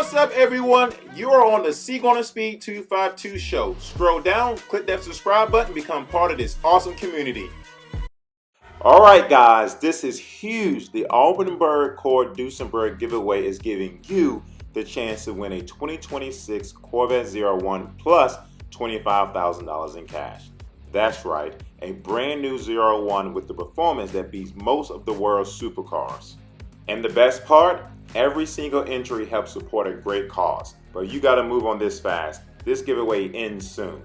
What's up, everyone? You are on the C8 Speed 252 show. Scroll down, click that subscribe button, become part of this awesome community. All right, guys, this is huge. The Albenberg Cord Duesenberg giveaway is giving you the chance to win a 2026 Corvette 01 plus $25,000 in cash. That's right, a brand new 01 with the performance that beats most of the world's supercars. And the best part? Every single entry helps support a great cause, but you gotta move on this fast. This giveaway ends soon.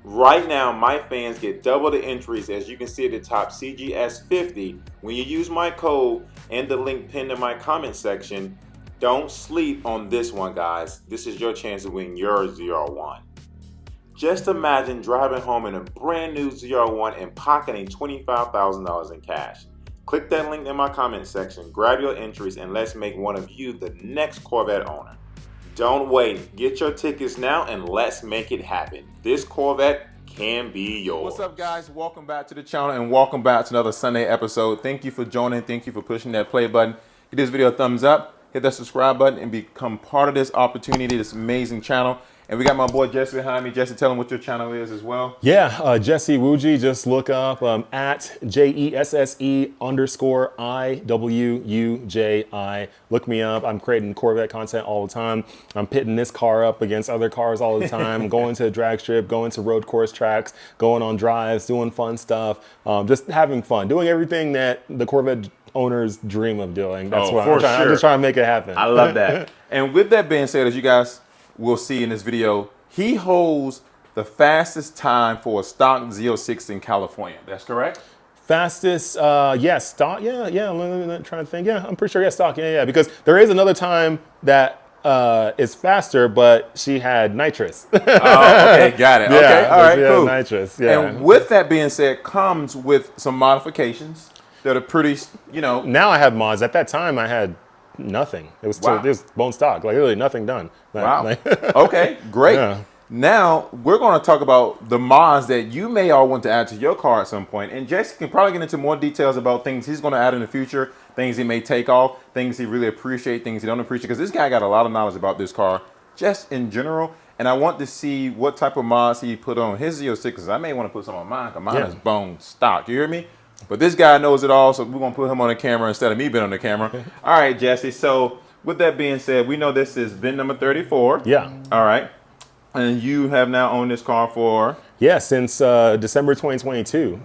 Right now, my fans get double the entries, as you can see at the top, CGS50. When you use my code and the link pinned in my comment section, don't sleep on this one, guys. This is your chance to win your 01. Just imagine driving home in a brand new 01 and pocketing $25,000 in cash. Click that link in my comment section, grab your entries, and let's make one of you the next Corvette owner. Don't wait. Get your tickets now and let's make it happen. This Corvette can be yours. What's up, guys? Welcome back to the channel and welcome back to another Sunday episode. Thank you for joining. Thank you for pushing that play button. Give this video a thumbs up, hit that subscribe button, and become part of this opportunity, this amazing channel. And we got my boy Jesse behind me. Jesse, tell him what your channel is as well. Yeah, Jesse Wuji. Just look up at JESSE_IWUJI. Look me up. I'm creating Corvette content all the time. I'm pitting this car up against other cars all the time. Going to a drag strip, going to road course tracks, going on drives, doing fun stuff. Just having fun, doing everything that the Corvette owners dream of doing. That's what I'm just trying to make it happen. I love that. And with that being said, as you guys we'll see in this video, he holds the fastest time for a stock 06 in California. That's correct? Fastest, yeah, stock, yeah. I'm trying to think. Yeah, I'm pretty sure, yeah, stock, yeah. Because there is another time that is faster, but she had nitrous. Oh, okay, got it. Yeah, okay, all right, cool. Nitrous, yeah. And with that being said, comes with some modifications that are pretty, you know. Now I have mods. At that time, I had nothing. It was still, it was bone stock, like literally nothing done. Wow. Okay, great. Yeah. Now we're going to talk about the mods that you may all want to add to your car at some point. And Jesse can probably get into more details about things he's going to add in the future, things he may take off, things he really appreciate, things he don't appreciate. Because this guy got a lot of knowledge about this car, just in general. And I want to see what type of mods he put on his 06, because I may want to put some on mine, because mine is bone stock. You hear me? But this guy knows it all, so we're going to put him on the camera instead of me being on the camera. All right, Jesse. So with that being said, we know this is VIN number 34. Yeah. All right. And you have now owned this car for? Yeah, since December 2022.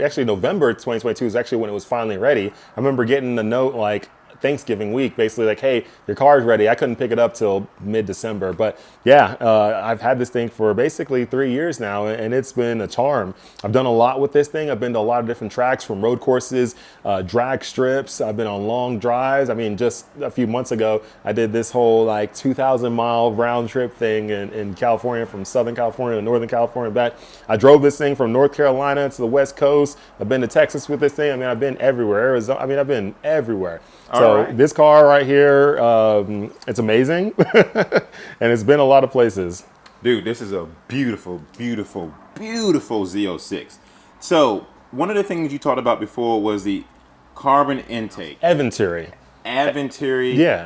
Actually, November 2022 is actually when it was finally ready. I remember getting a note like Thanksgiving week, basically like, hey, your car's ready. I couldn't pick it up till mid-December. But yeah, I've had this thing for basically 3 years now, and it's been a charm. I've done a lot with this thing. I've been to a lot of different tracks, from road courses, drag strips. I've been on long drives. I mean, just a few months ago, I did this whole like 2,000-mile round trip thing in California, from Southern California to Northern California back. I drove this thing from North Carolina to the West Coast. I've been to Texas with this thing. I mean, I've been everywhere. Arizona. I mean, I've been everywhere. So this car right here, it's amazing. And it's been a lot of places. Dude, this is a beautiful, beautiful, beautiful 06. So one of the things you talked about before was the carbon intake. Aventuri,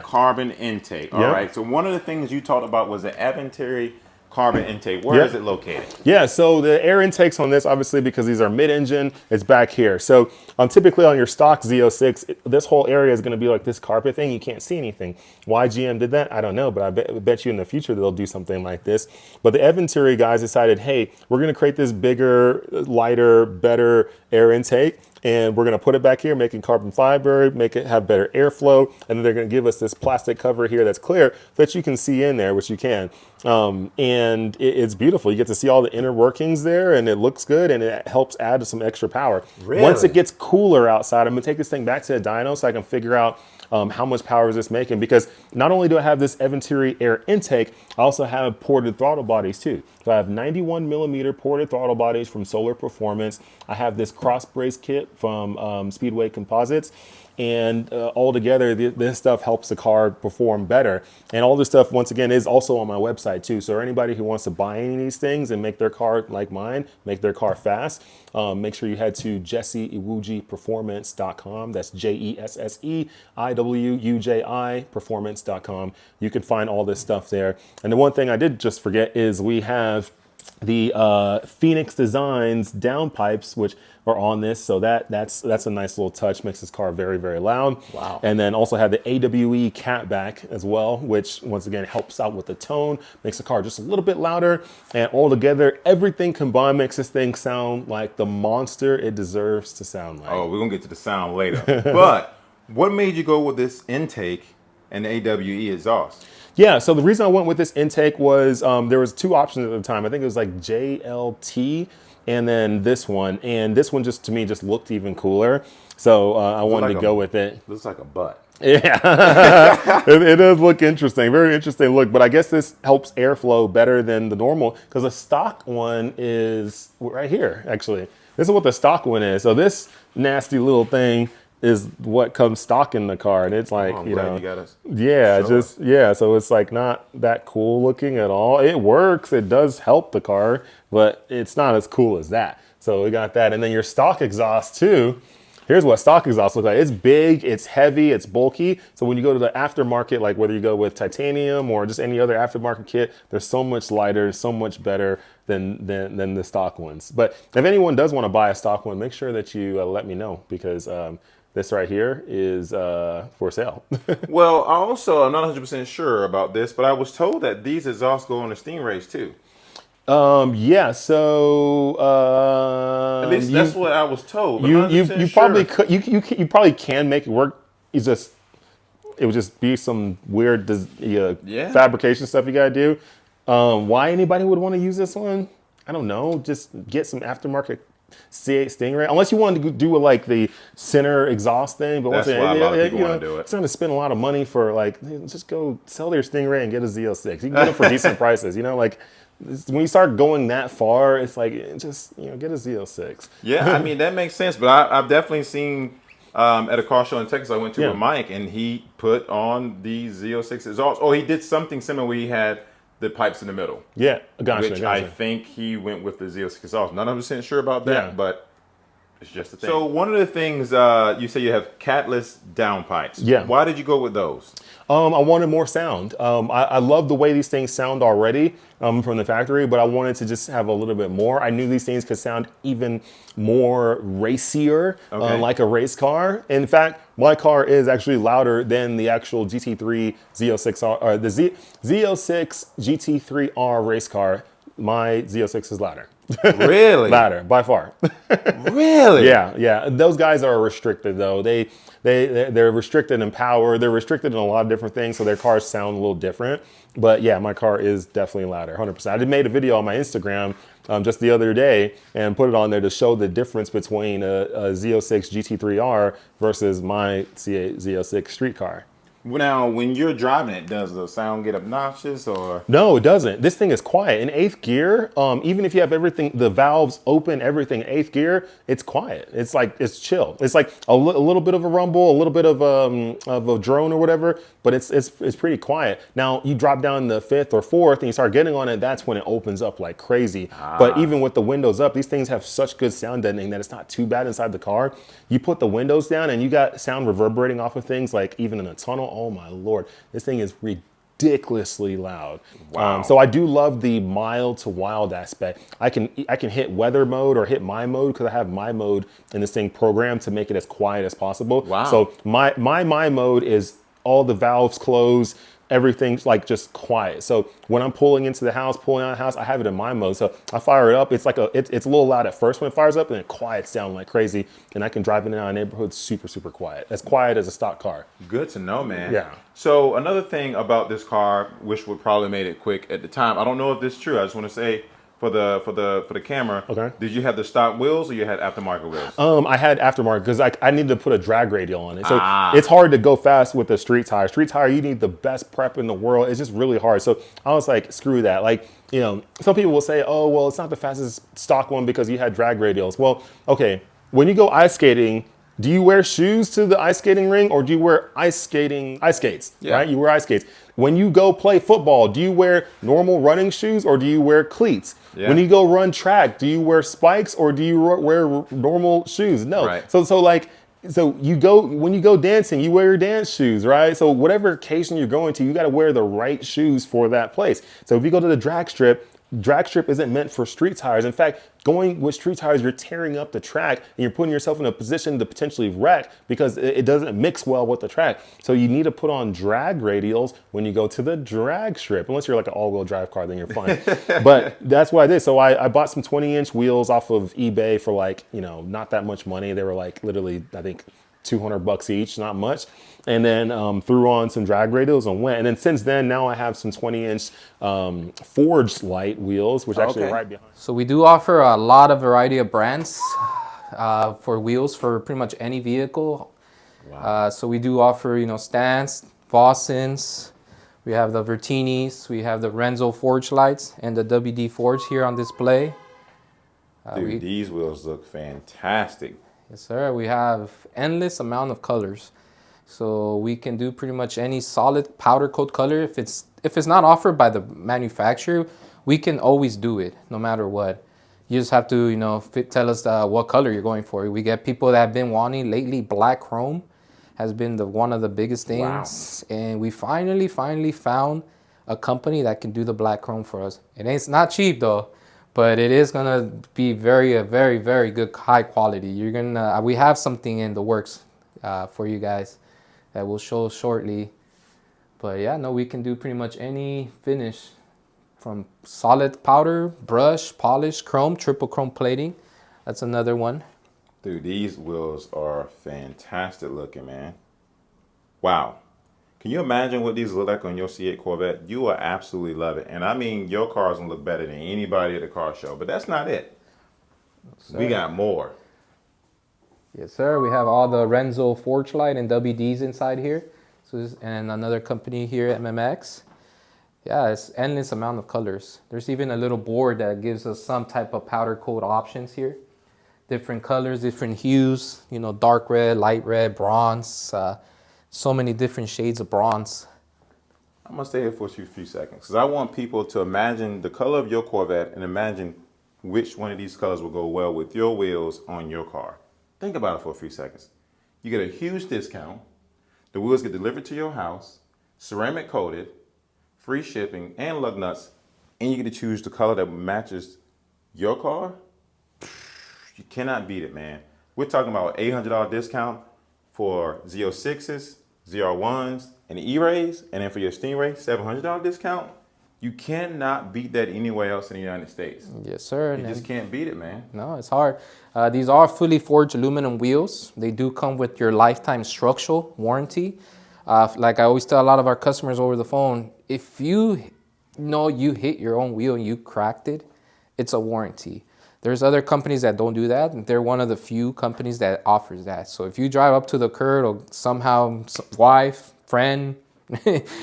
carbon intake. All right. So one of the things you talked about was the Aventuri carbon intake. Where is it located? Yeah, so the air intakes on this, obviously, because these are mid-engine, it's back here. So typically on your stock 06, this whole area is going to be like this carpet thing. You can't see anything. Why GM did that, I don't know, but I bet you in the future they'll do something like this. But the Aventuri guys decided, hey, we're going to create this bigger, lighter, better air intake. And we're going to put it back here, make it carbon fiber, make it have better airflow. And then they're going to give us this plastic cover here that's clear so that you can see in there, which you can. And it's beautiful. You get to see all the inner workings there, and it looks good, and it helps add some extra power. Really? Once it gets cooler outside, I'm going to take this thing back to the dyno so I can figure out how much power is this making, because not only do I have this Aventuri air intake, I also have ported throttle bodies too. So I have 91mm ported throttle bodies from Solar Performance. I have this cross brace kit from Speedway Composites. And altogether, this stuff helps the car perform better. And all this stuff, once again, is also on my website too. So anybody who wants to buy any of these things and make their car like mine, make their car fast, make sure you head to jesseiwujiperformance.com. That's JESSEIWUJI performance.com. You can find all this stuff there. And the one thing I did just forget is we have the Phoenix Designs downpipes, which are on this, so that's a nice little touch. Makes this car very, very loud. Wow. And then also have the AWE catback as well, which once again helps out with the tone, makes the car just a little bit louder. And altogether, everything combined makes this thing sound like the monster it deserves to sound like. Oh, we're gonna get to the sound later. But what made you go with this intake and the AWE exhaust? Yeah, so the reason I went with this intake was there was two options at the time. I think it was like JLT and then this one. And this one just, to me, just looked even cooler. So I wanted to go with it. Looks like a butt. Yeah, it does look interesting. Very interesting look. But I guess this helps airflow better than the normal, because the stock one is right here, actually. This is what the stock one is. So this nasty little thing is what comes stock in the car, and it's like, I'm you glad know, you got us. yeah, just, yeah. So it's like not that cool looking at all. It works, it does help the car, but it's not as cool as that. So we got that, and then your stock exhaust too. Here's what stock exhaust looks like. It's big, it's heavy, it's bulky. So when you go to the aftermarket, like whether you go with titanium or just any other aftermarket kit, they're so much lighter, so much better than the stock ones. But if anyone does want to buy a stock one, make sure that you let me know, because this right here is for sale. Well, I'm not 100% sure about this, but I was told that these exhausts go on the Stingrays too. Yeah, so At least that's what I was told. But you probably could, you probably can make it work. It's just, it would just be some weird fabrication stuff you gotta do. Why anybody would want to use this one, I don't know. Just get some aftermarket C8 Stingray, unless you wanted to do like the center exhaust thing. But that's why a lot of people want to do it. It's going to spend a lot of money for, like, just go sell their Stingray and get a Z06. You can get them for decent prices, you know, like. When you start going that far, it's like, just, you know, get a Z06. Yeah, I mean, that makes sense. But I've definitely seen at a car show in Texas I went to with Mike, and he put on the Z06 exhaust. Oh, he did something similar where he had the pipes in the middle. Yeah, gotcha. Which I think he went with the Z06 exhaust. Not 100% sure about that, but it's just a thing. So one of the things, you say you have catless downpipes. Yeah. Why did you go with those? I wanted more sound. I love the way these things sound already from the factory, but I wanted to just have a little bit more. I knew these things could sound even more racier, like a race car. In fact, my car is actually louder than the actual GT3 Z06R, or the Z06 GT3R race car. My Z06 is louder. Really? Louder, by far. Really? Yeah. Those guys are restricted, though. They're restricted in power. They're restricted in a lot of different things, so their cars sound a little different. But yeah, my car is definitely louder, 100%. I did made a video on my Instagram just the other day and put it on there to show the difference between a Z06 GT3R versus my C8 Z06 street car. Now, when you're driving it, does the sound get obnoxious or? No, it doesn't. This thing is quiet. In eighth gear, even if you have everything, the valves open, everything in eighth gear, it's quiet. It's like, it's chill. It's like a little bit of a rumble, a little bit of a drone or whatever, but it's pretty quiet. Now, you drop down the fifth or fourth and you start getting on it, that's when it opens up like crazy. But even with the windows up, these things have such good sound deadening that it's not too bad inside the car. You put the windows down and you got sound reverberating off of things, like even in a tunnel. Oh my Lord, this thing is ridiculously loud. Wow. So I do love the mild to wild aspect. I can hit weather mode or hit my mode, because I have my mode in this thing programmed to make it as quiet as possible. Wow. So my mode is all the valves closed, everything's like just quiet. So when I'm pulling into the house, pulling out of the house, I have it in my mode. So I fire it up. It's like it's a little loud at first when it fires up, and it quiets down like crazy. And I can drive in and out of the neighborhood super, super quiet. As quiet as a stock car. Good to know, man. Yeah. So another thing about this car, which would probably made it quick at the time, I don't know if this is true. I just want to say, for the camera, okay, did you have the stock wheels or you had aftermarket wheels? I had aftermarket, because I needed to put a drag radial on it. So it's hard to go fast with the street tire. Street tire, you need the best prep in the world. It's just really hard. So I was like, screw that. Like, you know, some people will say, oh, well, it's not the fastest stock one because you had drag radials. Well, okay, when you go ice skating, do you wear shoes to the ice skating ring, or do you wear ice skates? Yeah. Right, you wear ice skates. When you go play football, do you wear normal running shoes or do you wear cleats? Yeah. When you go run track, do you wear spikes or do you wear normal shoes? No. Right. So you go, when you go dancing, you wear your dance shoes, right? So whatever occasion you're going to, you got to wear the right shoes for that place. So if you go to the drag strip isn't meant for street tires. In fact, going with street tires, you're tearing up the track and you're putting yourself in a position to potentially wreck because it doesn't mix well with the track. So you need to put on drag radials when you go to the drag strip, unless you're like an all-wheel drive car, then you're fine. But that's what I did. So I bought some 20-inch wheels off of eBay for like, not that much money. They were like literally, I think, $200 each, not much. And then threw on some drag radials and went. And then since then, now I have some 20-inch forged light wheels, which actually are right behind. So we do offer a lot of variety of brands for wheels for pretty much any vehicle. Wow. So we do offer, Stans, Vossens. We have the Vertinis. We have the Renzo forged lights and the WD forged here on display. Dude, these wheels look fantastic. Yes, sir. We have endless amount of colors. So we can do pretty much any solid powder coat color. If it's not offered by the manufacturer, we can always do it, no matter what. You just have to, tell us what color you're going for. We get people that have been wanting lately. Black chrome has been one of the biggest things. Wow. And we finally found a company that can do the black chrome for us. It's not cheap though, but it is gonna be very, very good, high quality. We have something in the works for you guys that we'll show shortly. But yeah, no, we can do pretty much any finish from solid powder, brush, polish, chrome, triple chrome plating. That's another one. Dude, these wheels are fantastic looking, man. Wow. Can you imagine what these look like on your C8 Corvette? You will absolutely love it. And I mean, your car's gonna look better than anybody at the car show, but that's not it. Sir. We got more. Yes, sir. We have all the Renzo forged light and WDs inside here. And another company here, MMX. Yeah, it's endless amount of colors. There's even a little board that gives us some type of powder coat options here. Different colors, different hues, dark red, light red, bronze, so many different shades of bronze. I'm gonna stay here for a few seconds because I want people to imagine the color of your Corvette and imagine which one of these colors will go well with your wheels on your car. Think about it for a few seconds. You get a huge discount. The wheels get delivered to your house, ceramic coated, free shipping, and lug nuts, and you get to choose the color that matches your car. You cannot beat it, man. We're talking about an $800 discount for Z06s, ZR1s, and E-Rays, and then for your Stingray, $700 discount. You cannot beat that anywhere else in the United States. Yes, sir. You just can't beat it, man. No, it's hard. These are fully forged aluminum wheels. They do come with your lifetime structural warranty. Like I always tell a lot of our customers over the phone, if you know you hit your own wheel and you cracked it, it's a warranty. There's other companies that don't do that. They're one of the few companies that offers that. So if you drive up to the curb or somehow wife, friend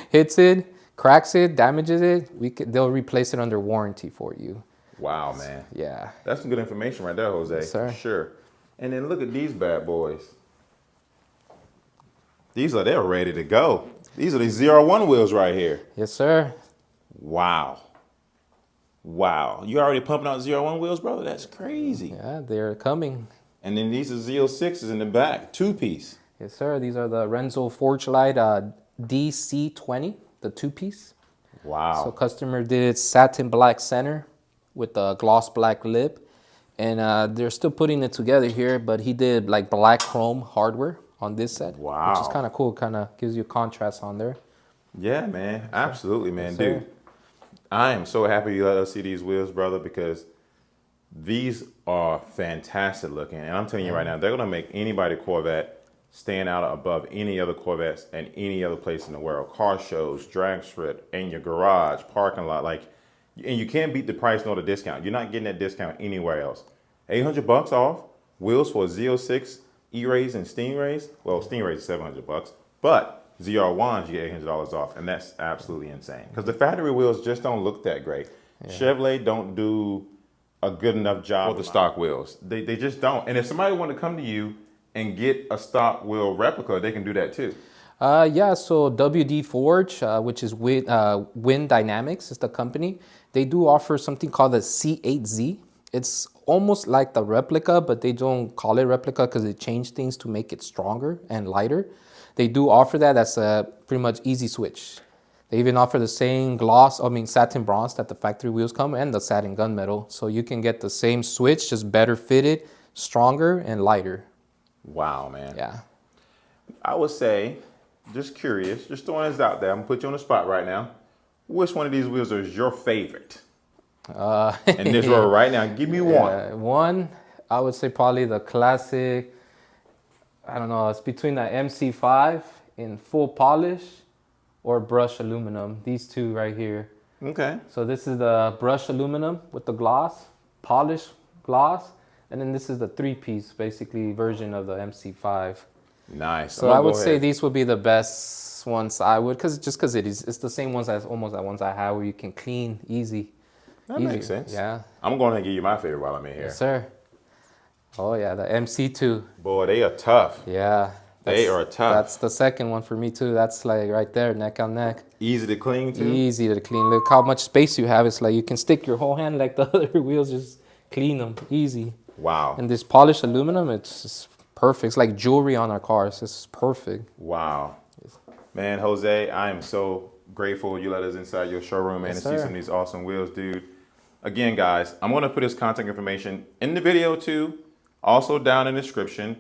hits it, cracks it, damages it, they'll replace it under warranty for you. Wow, man. Yeah. That's some good information right there, Jose. Yes, sir. For sure. And then look at these bad boys. They're ready to go. These are the ZR1 wheels right here. Yes, sir. Wow. Wow. You already pumping out ZR1 wheels, brother? That's crazy. Yeah, they're coming. And then these are Z06s in the back, two-piece. Yes, sir. These are the Renzo Forge Light DC20, the two-piece. Wow. So customer did satin black center with a gloss black lip. And they're still putting it together here, but he did like black chrome hardware on this set. Wow. Which is kind of cool. Kind of gives you contrast on there. Yeah, man. Absolutely, man. Yes, dude, I am so happy you let us see these wheels, brother, because these are fantastic looking. And I'm telling you right now, they're going to make anybody Corvette stand out above any other Corvettes and any other place in the world. Car shows, drag strip, in your garage, parking lot. And you can't beat the price nor the discount. You're not getting that discount anywhere else. $800 off, wheels for Z06, E-Rays and Stingrays. Well, Stingrays is $700, but ZR1s you get $800 off, and that's absolutely insane. Because the factory wheels just don't look that great. Yeah. Chevrolet don't do a good enough job with the stock wheels. They just don't. And if somebody want to come to you and get a stock wheel replica, they can do that too. Yeah, so WD Forge, which is Wind Dynamics is the company. They do offer something called the C8Z. It's almost like the replica, but they don't call it replica because they change things to make it stronger and lighter. They do offer that. That's a pretty much easy switch. They even offer the same satin bronze that the factory wheels come and the satin gunmetal. So you can get the same switch, just better fitted, stronger, and lighter. Wow, man. Yeah. I would say, just curious, just throwing this out there, I'm gonna put you on the spot right now. Which one of these wheels is your favorite? In this row right now, give me one. One, I would say probably the classic, I don't know, it's between the MC5 in full polish or brushed aluminum. These two right here. Okay. So this is the brushed aluminum with the gloss, polished gloss, and then this is the three-piece, basically, version of the MC5. Nice. So I would say these would be the best ones I would, because it's the same ones as almost the ones I have where you can clean easy. That makes sense. Yeah. I'm going to give you my favorite while I'm in here. Yes, sir. Oh yeah, the MC2. Boy, they are tough. Yeah. They are tough. That's the second one for me too. That's like right there, neck on neck. Easy to clean too? Easy to clean. Look how much space you have. It's like you can stick your whole hand like the other wheels, just clean them easy. Wow. And this polished aluminum, it's just perfect. It's like jewelry on our cars. It's perfect. Wow. Man, Jose, I am so grateful you let us inside your showroom, man, Yes, to see sir. some of these awesome wheels, dude. Again, guys, I'm going to put his contact information in the video too, also down in the description.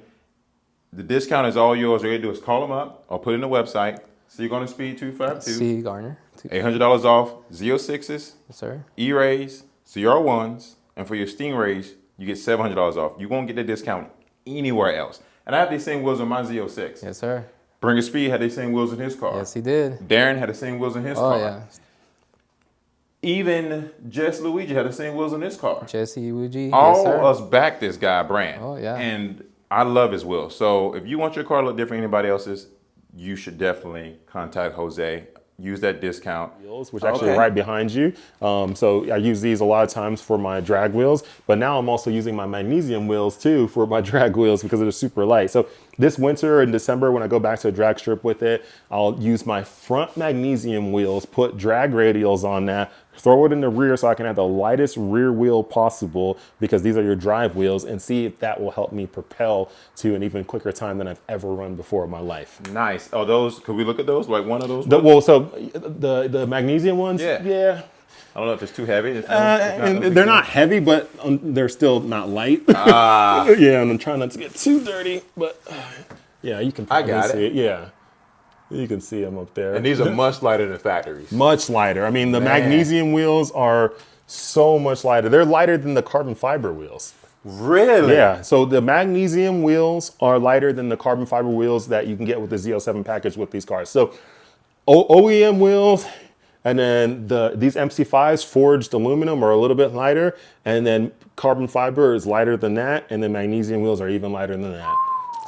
The discount is all yours. All you got to do is call them up or put it in the website. So you're going to Speed 252. C. Garner. $800 off Z06s, Yes, sir. E-Rays, CR1s, and for your Stingrays, you get $700 off. You won't get the discount anywhere else. And I have these same wheels on my Z06. Yes, sir. Bringer Speed had the same wheels in his car. Yes, he did. Darren had the same wheels in his Oh car. yeah. Even Jess Luigi had the same wheels in his car. Jesse Wuji. Yes, All sir. us back this guy, brand. Oh, yeah. And I love his wheels. So if you want your car to look different than anybody else's, you should definitely contact Jose. Use that discount. Which actually are right behind you. So I use these a lot of times for my drag wheels, but now I'm also using my magnesium wheels too for my drag wheels because they're super light. So this winter in December, when I go back to a drag strip with it, I'll use my front magnesium wheels, put drag radials on that, throw it in the rear so I can have the lightest rear wheel possible because these are your drive wheels, and see if that will help me propel to an even quicker time than I've ever run before in my life. Nice. Oh, those, could we look at those? Like one of those? The magnesium ones, yeah. I don't know if it's too heavy. And they're not heavy, but they're still not light. Yeah, and I'm trying not to get too dirty, but yeah, you can probably see it. Yeah, you can see them up there. And these are much lighter than factories. Much lighter. I mean, the magnesium wheels are so much lighter. They're lighter than the carbon fiber wheels. Really? Yeah, so the magnesium wheels are lighter than the carbon fiber wheels that you can get with the Z07 package with these cars. So OEM wheels, and then these MC5s forged aluminum are a little bit lighter, and then carbon fiber is lighter than that, and then magnesium wheels are even lighter than that.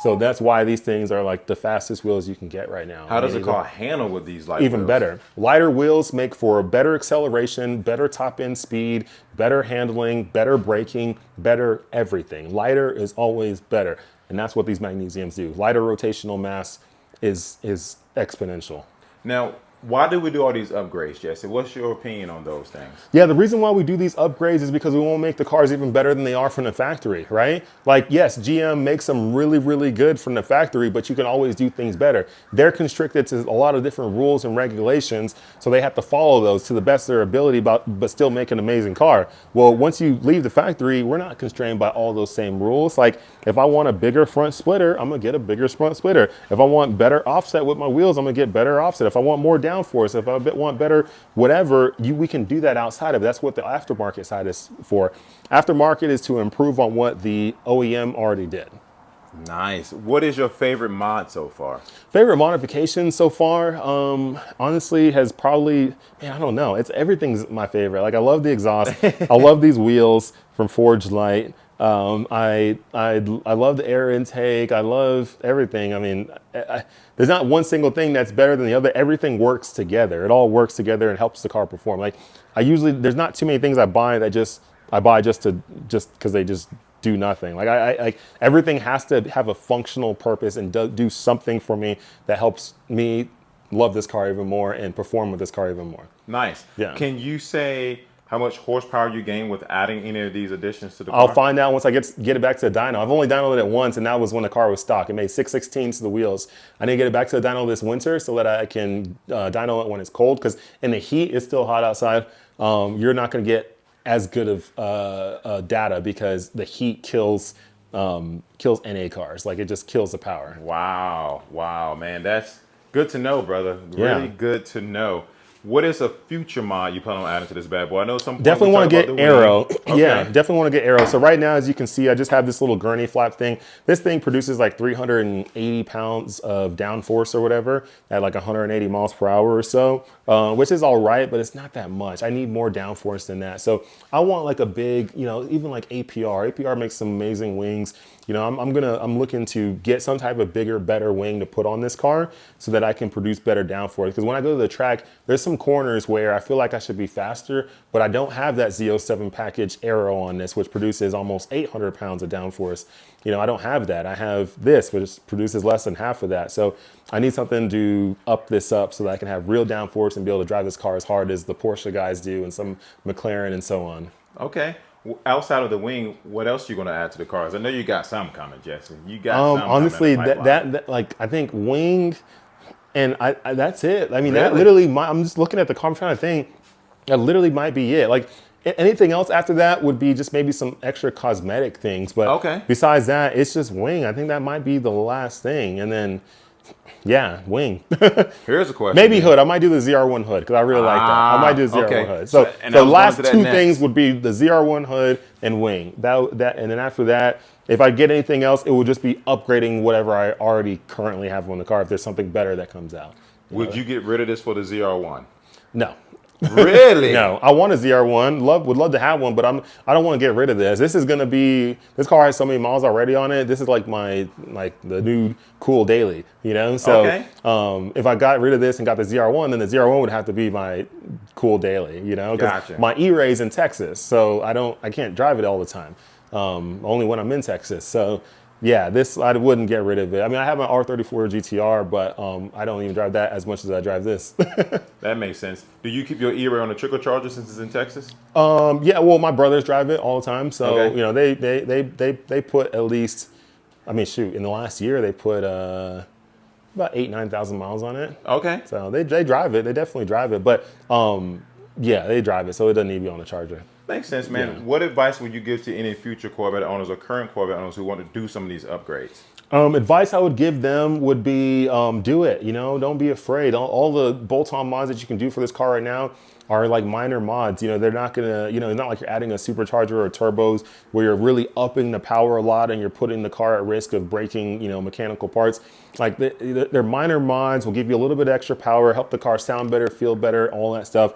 So that's why these things are like the fastest wheels you can get right now. How does the car handle with these light Even wheels? better. Lighter wheels make for better acceleration, better top end speed, better handling, better braking, better everything. Lighter is always better. And that's what these magnesiums do. Lighter rotational mass is exponential. Now, why do we do all these upgrades, Jesse? What's your opinion on those things? Yeah, the reason why we do these upgrades is because we want to make the cars even better than they are from the factory, right? Like, yes, GM makes them really, really good from the factory, but you can always do things better. They're constricted to a lot of different rules and regulations, so they have to follow those to the best of their ability, but still make an amazing car. Well, once you leave the factory, we're not constrained by all those same rules. Like, if I want a bigger front splitter, I'm gonna get a bigger front splitter. If I want better offset with my wheels, I'm gonna get better offset. If I want more downforce, if I want better whatever, we can do that outside of it. That's what the aftermarket side is for. Aftermarket is to improve on what the OEM already did. Nice. What is your favorite mod so far? Favorite modification so far, honestly, has probably, man, I don't know. Everything's my favorite. Like, I love the exhaust. I love these wheels from Forged Light. I love the air intake. I love everything. I mean, there's not one single thing that's better than the other. Everything works together. It all works together and helps the car perform. Like, there's not too many things I buy that just I buy just because they just do nothing. Like I like everything has to have a functional purpose and do something for me that helps me love this car even more and perform with this car even more. Nice. Yeah. Can you say how much horsepower you gain with adding any of these additions to the car? I'll find out once I get it back to the dyno. I've only dynoed it once, and that was when the car was stock. It made 616s to the wheels. I need to get it back to the dyno this winter so that I can dyno it when it's cold, because in the heat, it's still hot outside. You're not going to get as good of data because the heat kills NA cars. Like, it just kills the power. Wow, man. That's good to know, brother. Really good to know. What is a future mod you plan on adding to this bad boy? I know some definitely want to get aero. Okay. Yeah, definitely want to get aero. So right now, as you can see, I just have this little gurney flap thing. This thing produces like 380 pounds of downforce or whatever at like 180 miles per hour or so, which is all right, but it's not that much. I need more downforce than that. So I want like a big, even like APR. APR makes some amazing wings. I'm looking to get some type of bigger, better wing to put on this car so that I can produce better downforce. Because when I go to the track, there's some corners where I feel like I should be faster, but I don't have that Z07 package aero on this, which produces almost 800 pounds of downforce. I don't have that. I have this, which produces less than half of that. So I need something to up this up so that I can have real downforce and be able to drive this car as hard as the Porsche guys do and some McLaren and so on. Okay. Outside of the wing, what else you going to add to the cars? I know you got some coming, Jesse. You got some honestly, coming in the pipeline. that like I think wing, and I that's it. I mean, Really? that literally. I'm just looking at the car. I'm trying to think. That literally might be it. Like anything else after that would be just maybe some extra cosmetic things. But Okay. besides that, it's just wing. I think that might be the last thing, and then. Yeah, wing. Here's a question. Maybe hood. I might do the ZR1 hood because I really like that. I might do the ZR1 hood. So the last two things would be the ZR1 hood and wing. That, and then after that, if I get anything else, it will just be upgrading whatever I already currently have on the car if there's something better that comes out. Would you get rid of this for the ZR1? No. Really? No, I want a ZR1. Would love to have one, but I don't want to get rid of this. This car has so many miles already on it. This is like the new cool daily, So Okay. If I got rid of this and got the ZR1, then the ZR1 would have to be my cool daily, Gotcha. My E-Ray's in Texas, so I can't drive it all the time. Only when I'm in Texas. So yeah, I wouldn't get rid of it. I mean, I have my R34 GTR, but I don't even drive that as much as I drive this. That makes sense. Do you keep your E-Ray on the trickle charger since it's in Texas? Yeah, well, my brothers drive it all the time, so Okay. they put at least, I mean, shoot, in the last year they put about 9,000 miles on it. Okay. So they drive it. They definitely drive it, but yeah, they drive it, so it doesn't need to be on the charger. Makes sense, man. Yeah. What advice would you give to any future Corvette owners or current Corvette owners who want to do some of these upgrades? Advice I would give them would be do it. Don't be afraid. All the bolt-on mods that you can do for this car right now are like minor mods. They're not gonna, it's not like you're adding a supercharger or turbos where you're really upping the power a lot and you're putting the car at risk of breaking, mechanical parts. Like they're minor mods, will give you a little bit extra power, help the car sound better, feel better, all that stuff.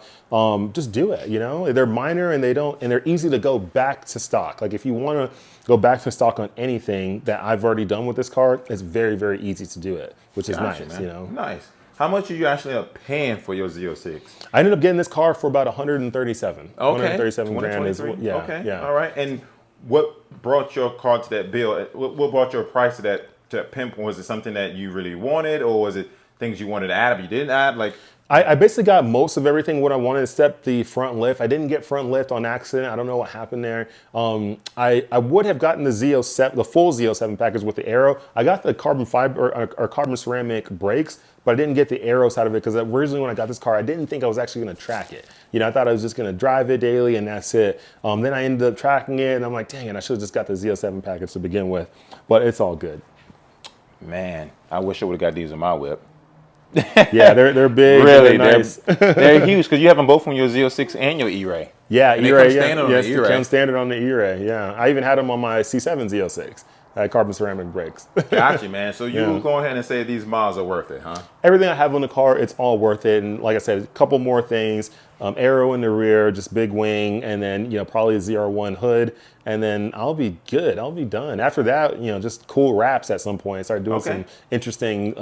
Just do it. They're minor and they're easy to go back to stock. Like if you want to go back to stock on anything that I've already done with this car, it's very, very easy to do it, which is Gotcha, nice, man. Nice. How much are you actually paying for your Z06? I ended up getting this car for about 137. Okay. 137 grand is 2023? yeah. Okay. Yeah. All right. And what brought your car to that bill? What brought your price to that pimp? Was it something that you really wanted, or was it things you wanted to add but you didn't add? Like, I basically got most of everything what I wanted except the front lift. I didn't get front lift on accident. I don't know what happened there. I would have gotten the Z07, the full Z07 package with the aero. I got the carbon fiber or carbon ceramic brakes, but I didn't get the aero side of it because originally when I got this car, I didn't think I was actually going to track it. I thought I was just going to drive it daily and that's it. Then I ended up tracking it and I'm like, dang it, I should have just got the Z07 package to begin with. But it's all good. man, I wish I would have got these in my whip. Yeah, they're big. Really, they're nice. they're huge because you have them both on your Z06 and your E-Ray. Yeah, And E-Ray. they come standard on Yes, the they E-Ray. come standard on the E-Ray. Yeah, I even had them on my C7 Z06. I had carbon ceramic brakes. Gotcha, man. So you Yeah. go ahead and say these miles are worth it, huh? Everything I have on the car, it's all worth it. And like I said, a couple more things. Aero in the rear, just big wing, and then probably a ZR1 hood, and then I'll be good. I'll be done. After that, just cool wraps at some point. Start doing some interesting,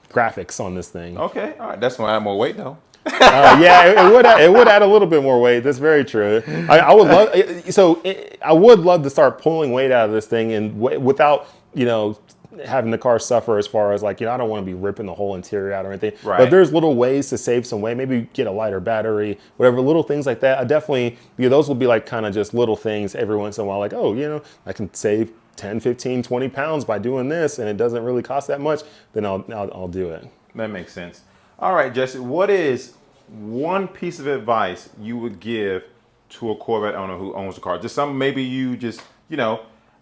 graphics on this thing. Okay, all right. That's gonna add more weight though. Yeah, it would add a little bit more weight. That's very true. I would love I would love to start pulling weight out of this thing and without having the car suffer as far as like I don't want to be ripping the whole interior out or anything. Right. But there's little ways to save some weight. Maybe get a lighter battery, whatever little things like that. I definitely those will be like kind of just little things every once in a while. Like I can save 10, 15, 20 pounds by doing this, and it doesn't really cost that much. Then I'll do it. That makes sense. All right, Jesse, what is one piece of advice you would give to a Corvette owner who owns the car? Just something maybe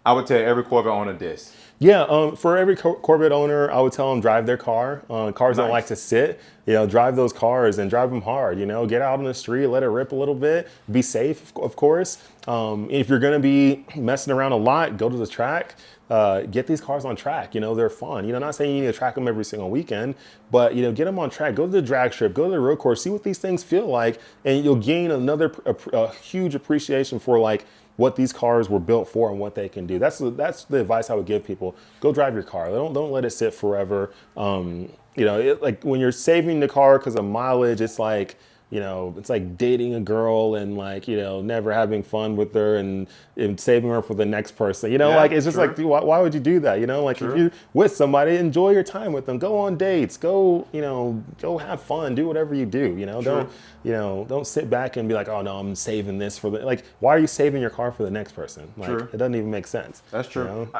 I would tell every Corvette owner this. Yeah, for every Corvette owner, I would tell them drive their car. Cars don't like to sit. Drive those cars and drive them hard. Get out on the street, let it rip a little bit. Be safe, of course. If you're going to be messing around a lot, go to the track. Get these cars on track. They're fun. Not saying you need to track them every single weekend, but get them on track. Go to the drag strip. Go to the road course. See what these things feel like, and you'll gain a huge appreciation for like what these cars were built for and what they can do. That's the advice I would give people. Go drive your car. Don't let it sit forever. Like when you're saving the car because of mileage, it's like it's like dating a girl and like never having fun with her and saving her for the next person. Like it's just like why would you do that? Like if you're with somebody, enjoy your time with them. Go on dates. Go go have fun. Do whatever you do. Don't sit back and be like, oh no, I'm saving this for like why are you saving your car for the next person? Like it doesn't even make sense. That's true.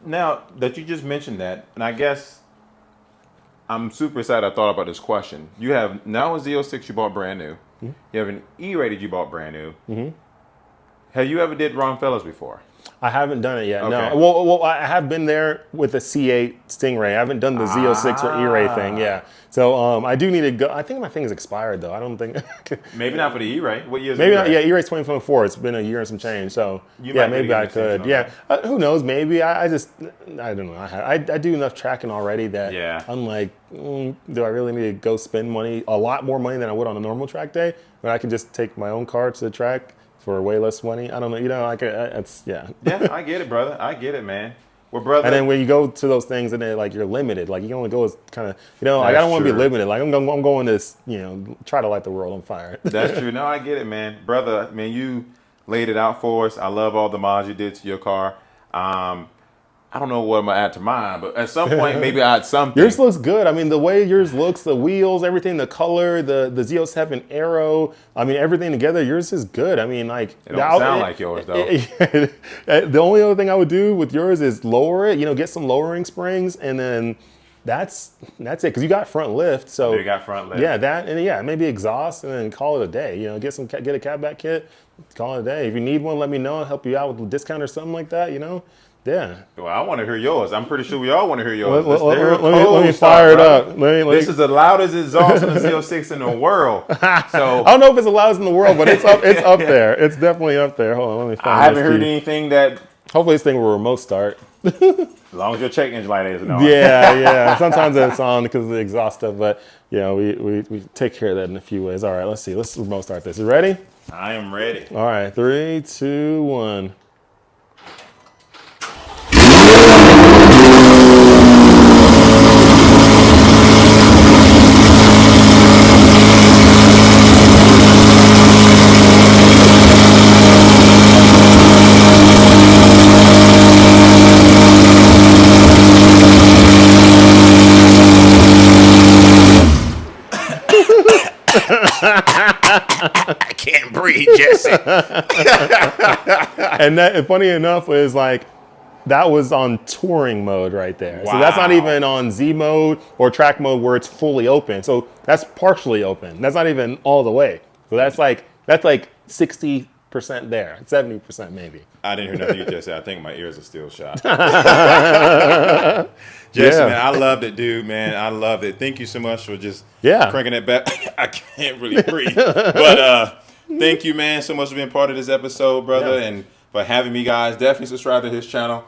Now that you just mentioned that, and I guess I'm super excited I thought about this question. You have now a Z06 you bought brand new. Mm-hmm. You have an E-rated you bought brand new. Mm-hmm. Have you ever did Ron Fellas before? I haven't done it yet. Okay. No. Well, I have been there with the C8 Stingray. I haven't done the Z06 or E-Ray thing. Yeah. So I do need to go. I think my thing is expired though. I don't think. Maybe not for the E-Ray. What year is maybe E-Ray? not. Yeah, E-Ray's 2024. It's been a year and some change. So maybe I could. Yeah. Who knows? Maybe I don't know. I do enough tracking already that I'm like, do I really need to go spend money, a lot more money than I would on a normal track day, when I can just take my own car to the track for way less money? I don't know. It's Yeah, I get it, brother. I get it, man. Well, brother. And then when you go to those things and then like you're limited, like you can only go as kind of, like I don't want to be limited. Like I'm going to, try to light the world on fire. That's true. No, I get it, man. Brother, man, you laid it out for us. I love all the mods you did to your car. I don't know what I'm going to add to mine, but at some point, maybe I add something. Yours looks good. I mean, the way yours looks, the wheels, everything, the color, the Z07 Aero, I mean, everything together, yours is good. I mean, like... It don't sound like yours, though. The only other thing I would do with yours is lower it, get some lowering springs, and then that's it. Because you got front lift, so... You got front lift. Yeah, that, and maybe exhaust, and then call it a day. Get a catback kit, call it a day. If you need one, let me know. I'll help you out with a discount or something like that, Yeah. Well, I want to hear yours. I'm pretty sure we all want to hear yours. Let me fire it up. This is the loudest exhaust on the Z06 in the world. So I don't know if it's the loudest in the world, but it's up. It's up there. It's definitely up there. Hold on, let me find. I haven't heard anything that. Hopefully, this thing will remote start. As long as your check engine light is on. Yeah. Sometimes it's on because of the exhaust stuff, but we take care of that in a few ways. All right, let's see. Let's remote start this. You ready? I am ready. All right, 3, 2, 1. I can't breathe, Jesse. And funny enough is like that was on touring mode right there. Wow. So that's not even on Z mode or track mode where it's fully open. So that's partially open. That's not even all the way. So that's like 60% there, 70% maybe. I didn't hear nothing you just said. I think my ears are still shot. Jesse, man, I loved it, dude, man. I loved it. Thank you so much for just cranking it back. I can't really breathe. But thank you, man, so much for being part of this episode, brother, and for having me, guys. Definitely subscribe to his channel.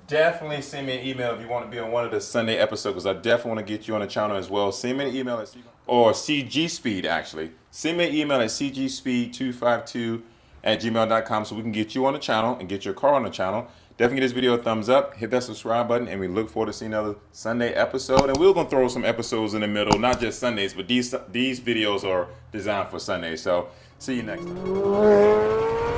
Definitely send me an email if you want to be on one of the Sunday episodes, because I definitely want to get you on the channel as well. Send me an email at CG Speed, actually. Send me an email at cgspeed252@gmail.com so we can get you on the channel and get your car on the channel. Definitely give this video a thumbs up, hit that subscribe button, and we look forward to seeing another Sunday episode. And we're gonna throw some episodes in the middle, not just Sundays, but these videos are designed for Sundays. So see you next time.